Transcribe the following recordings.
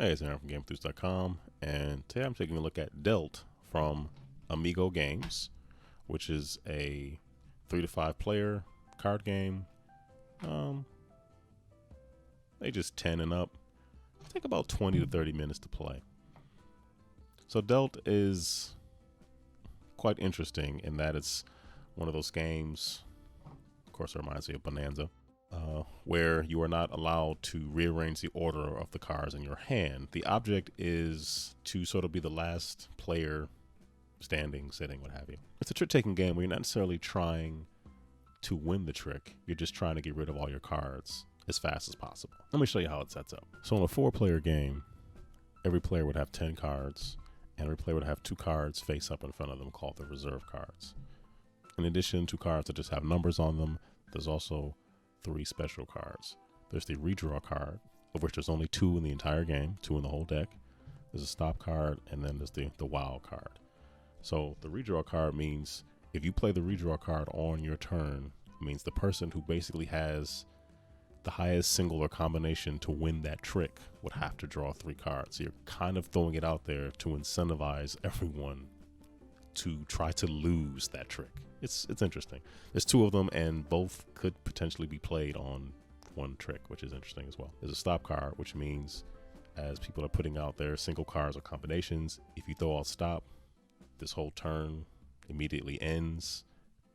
Hey, it's Aaron from GameEnthus.com, and today I'm taking a look at Dealt from AMIGO Games, which is a 3 to 5 player card game. Ages 10 and up. Take about 20 to 30 minutes to play. So Dealt is quite interesting in that it's one of those games, of course it reminds me of Bonanza, where you are not allowed to rearrange the order of the cards in your hand. The object is to sort of be the last player standing, sitting, what have you. It's a trick-taking game where you're not necessarily trying to win the trick. You're just trying to get rid of all your cards as fast as possible. Let me show you how it sets up. So in a 4-player game, every player would have 10 cards, and every player would have 2 cards face up in front of them called the reserve cards. In addition to cards that just have numbers on them, there's also 3 special cards. There's the redraw card, of which there's only 2 in the entire game, 2 in the whole deck. There's a stop card, and then there's the wild card. So the redraw card means if you play the redraw card on your turn, it means the person who basically has the highest single or combination to win that trick would have to draw 3 cards. So you're kind of throwing it out there to incentivize everyone to try to lose that trick. It's interesting. There's 2 of them, and both could potentially be played on one trick, which is interesting as well. There's a stop card, which means as people are putting out their single cards or combinations, if you throw out stop, this whole turn immediately ends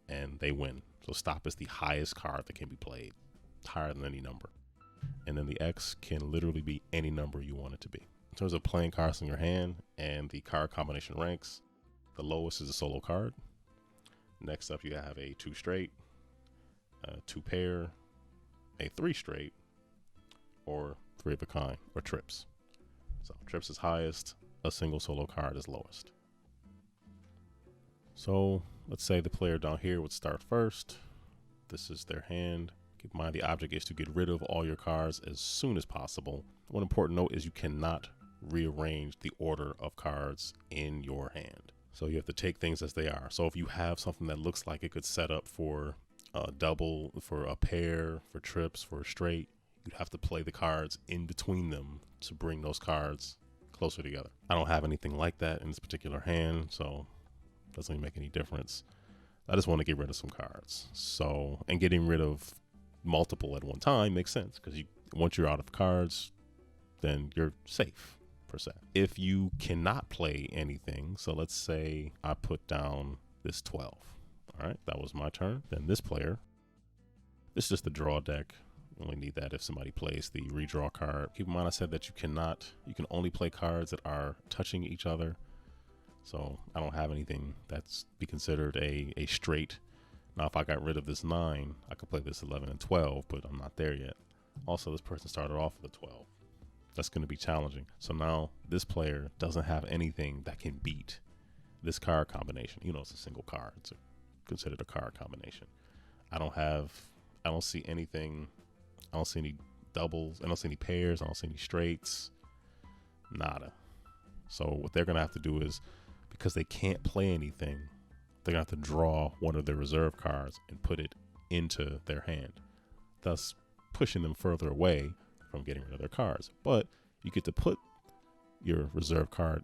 and they win. So stop is the highest card that can be played, higher than any number. And then the X can literally be any number you want it to be. In terms of playing cards in your hand and the card combination ranks, the lowest is a solo card. Next up, you have a 2 straight, a 2 pair, a 3 straight, or 3 of a kind, or trips. So trips is highest, a single solo card is lowest. So let's say the player down here would start first. This is their hand. Keep in mind the object is to get rid of all your cards as soon as possible. One important note is you cannot rearrange the order of cards in your hand. So you have to take things as they are. So if you have something that looks like it could set up for a double, for a pair, for trips, for a straight, you'd have to play the cards in between them to bring those cards closer together. I don't have anything like that in this particular hand, so it doesn't really make any difference. I just want to get rid of some cards. So, and getting rid of multiple at one time makes sense because once you're out of cards, then you're safe. %. If you cannot play anything, so let's say I put down this 12. All right, that was my turn. Then this player, this is just the draw deck. You only need that if somebody plays the redraw card. Keep in mind I said that you can only play cards that are touching each other. So I don't have anything that's be considered a straight. Now if I got rid of this 9, I could play this 11 and 12, but I'm not there yet. Also, this person started off with a 12. That's going to be challenging. So now this player doesn't have anything that can beat this card combination. You know, it's a single card. It's considered a card combination. I don't see anything. I don't see any doubles. I don't see any pairs. I don't see any straights. Nada. So what they're going to have to do is, because they can't play anything, they're going to have to draw one of their reserve cards and put it into their hand, thus pushing them further away from getting rid of their cards. But you get to put your reserve card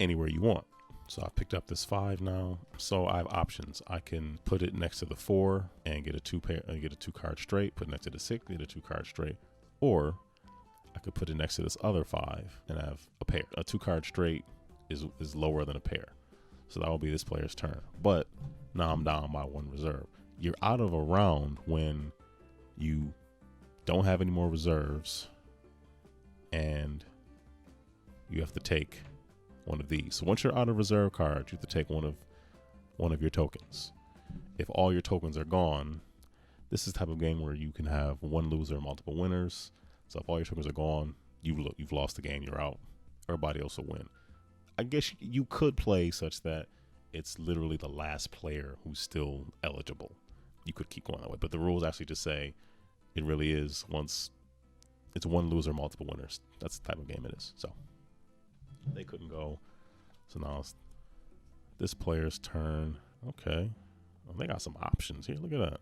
anywhere you want. So I picked up this 5 now. So I have options. I can put it next to the 4 and get a 2 pair and get a 2 card straight, put it next to the 6, get a 2 card straight. Or I could put it next to this other 5 and have a pair. A 2 card straight is lower than a pair. So that will be this player's turn. But now I'm down by 1 reserve. You're out of a round when you don't have any more reserves and you have to take one of these. So once you're out of reserve cards, you have to take one of your tokens. If all your tokens are gone, this is the type of game where you can have 1 loser and multiple winners. So if all your tokens are gone, you've lost the game, you're out. Everybody else will win. I guess you could play such that it's literally the last player who's still eligible. You could keep going that way, but the rules actually just say it really is it's 1 loser, multiple winners. That's the type of game it is. So they couldn't go. So now it's this player's turn. Okay. Well, they got some options here. Look at that.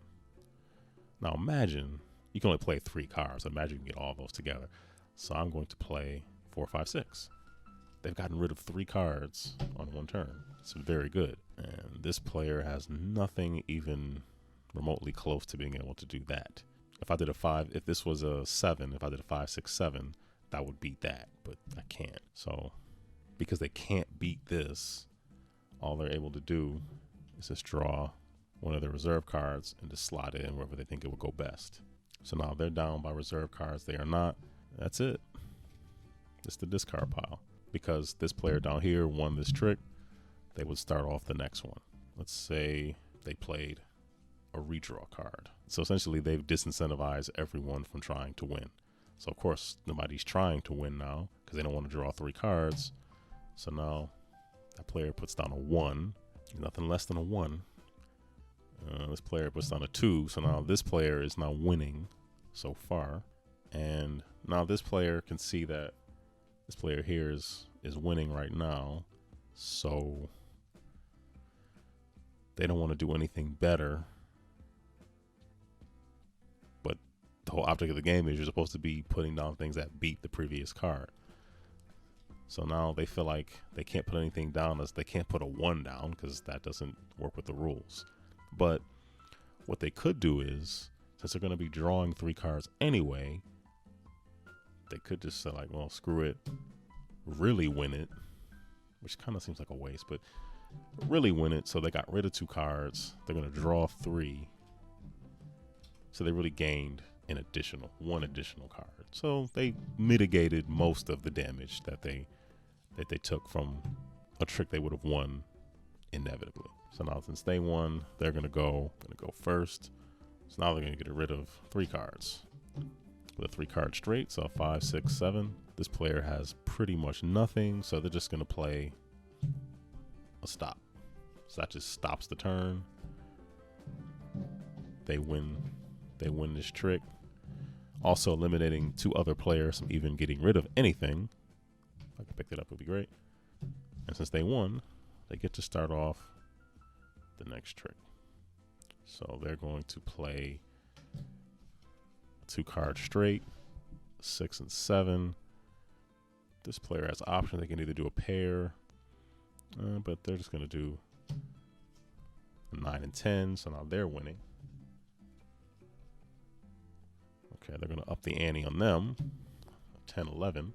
Now imagine you can only play 3 cards. So imagine you can get all those together. So I'm going to play 4, 5, 6. They've gotten rid of 3 cards on one turn. It's very good. And this player has nothing even remotely close to being able to do that. If I did a 5, if this was a 7, if I did a 5, 6, 7, that would beat that, but I can't. So because they can't beat this, all they're able to do is just draw one of their reserve cards and just slot it in wherever they think it would go best. So now they're down by reserve cards. They are not. That's it. It's the discard pile. Because this player down here won this trick, they would start off the next one. Let's say they played a redraw card. So essentially they've disincentivized everyone from trying to win. So of course nobody's trying to win now because they don't want to draw 3 cards. So now that player puts down a 1, nothing less than a 1. This player puts down a 2. So now this player is now winning so far. And now this player can see that this player here is winning right now. So they don't want to do anything better. But the whole object of the game is you're supposed to be putting down things that beat the previous card. So now they feel like they can't put anything down, as they can't put a 1 down because that doesn't work with the rules. But what they could do is, since they're going to be drawing 3 cards anyway, they could just say like, well, screw it, really win it, which kind of seems like a waste, but really win it. So they got rid of 2 cards. They're going to draw 3. So they really gained one additional card. So they mitigated most of the damage that they took from a trick they would have won inevitably. So now since they won, they're going to go first. So now they're going to get rid of 3 cards. With a 3-card straight, so 5, 6, 7. This player has pretty much nothing, so they're just going to play a stop. So that just stops the turn. They win this trick. Also eliminating 2 other players from even getting rid of anything. If I can pick it up, it would be great. And since they won, they get to start off the next trick. So they're going to play 2-card straight, 6 and 7. This player has option. They can either do a pair, but they're just going to do 9 and 10. So now they're winning. Okay, they're going to up the ante on them. 10, 11.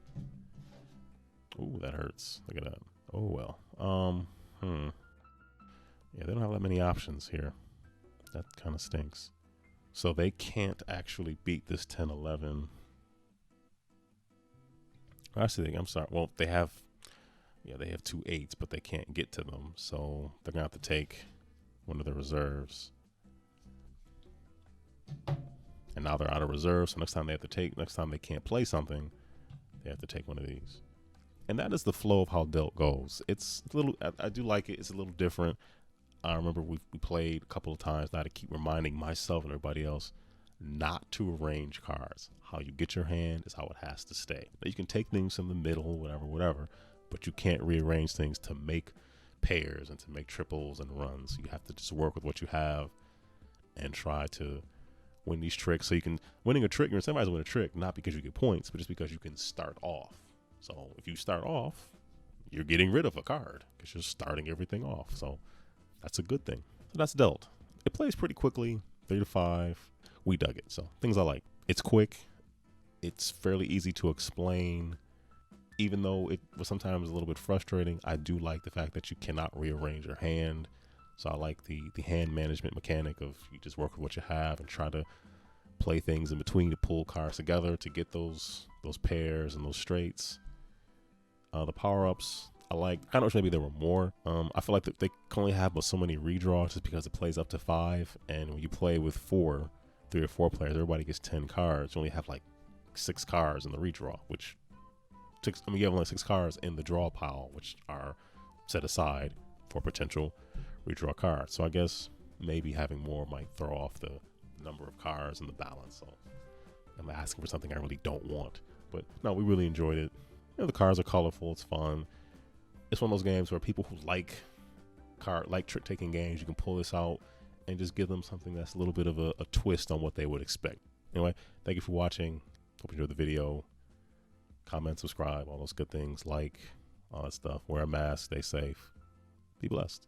Ooh, that hurts. Look at that. Oh, well. Yeah, they don't have that many options here. That kind of stinks. So they can't actually beat this 10, 11. Actually, I'm sorry. Well, they have 2 8s, but they can't get to them. So they're going to have to take one of the reserves. And now they're out of reserve. So next time they can't play something, they have to take one of these. And that is the flow of how Delt goes. It's a little, I do like it. It's a little different. I remember we played a couple of times. Now to keep reminding myself and everybody else not to arrange cards. How you get your hand is how it has to stay. Now, you can take things from the middle, whatever, but you can't rearrange things to make pairs and to make triples and runs. You have to just work with what you have and try to win these tricks. So winning a trick, you're incentivized to win a trick, not because you get points, but just because you can start off. So if you start off, you're getting rid of a card because you're starting everything off. So that's a good thing. So that's Delt. It plays pretty quickly, 3 to 5. We dug it. So things I like. It's quick. It's fairly easy to explain. Even though it was sometimes a little bit frustrating, I do like the fact that you cannot rearrange your hand. So I like the hand management mechanic of you just work with what you have and try to play things in between to pull cards together to get those pairs and those straights. The power-ups, I like. I wish maybe there were more. I feel like they can only have but so many redraws just because it plays up to 5. And when you play with 3 or 4 players, everybody gets 10 cards. You only have like 6 cards in the redraw, which you have only 6 cards in the draw pile, which are set aside for potential redraw cards. So I guess maybe having more might throw off the number of cards and the balance. So I'm asking for something I really don't want. But no, we really enjoyed it. The cards are colorful. It's fun. It's one of those games where people who like trick-taking games, you can pull this out and just give them something that's a little bit of a twist on what they would expect. Anyway, thank you for watching. Hope you enjoyed the video. comment, subscribe, all those good things, like, all that stuff. Wear a mask, stay safe, be blessed.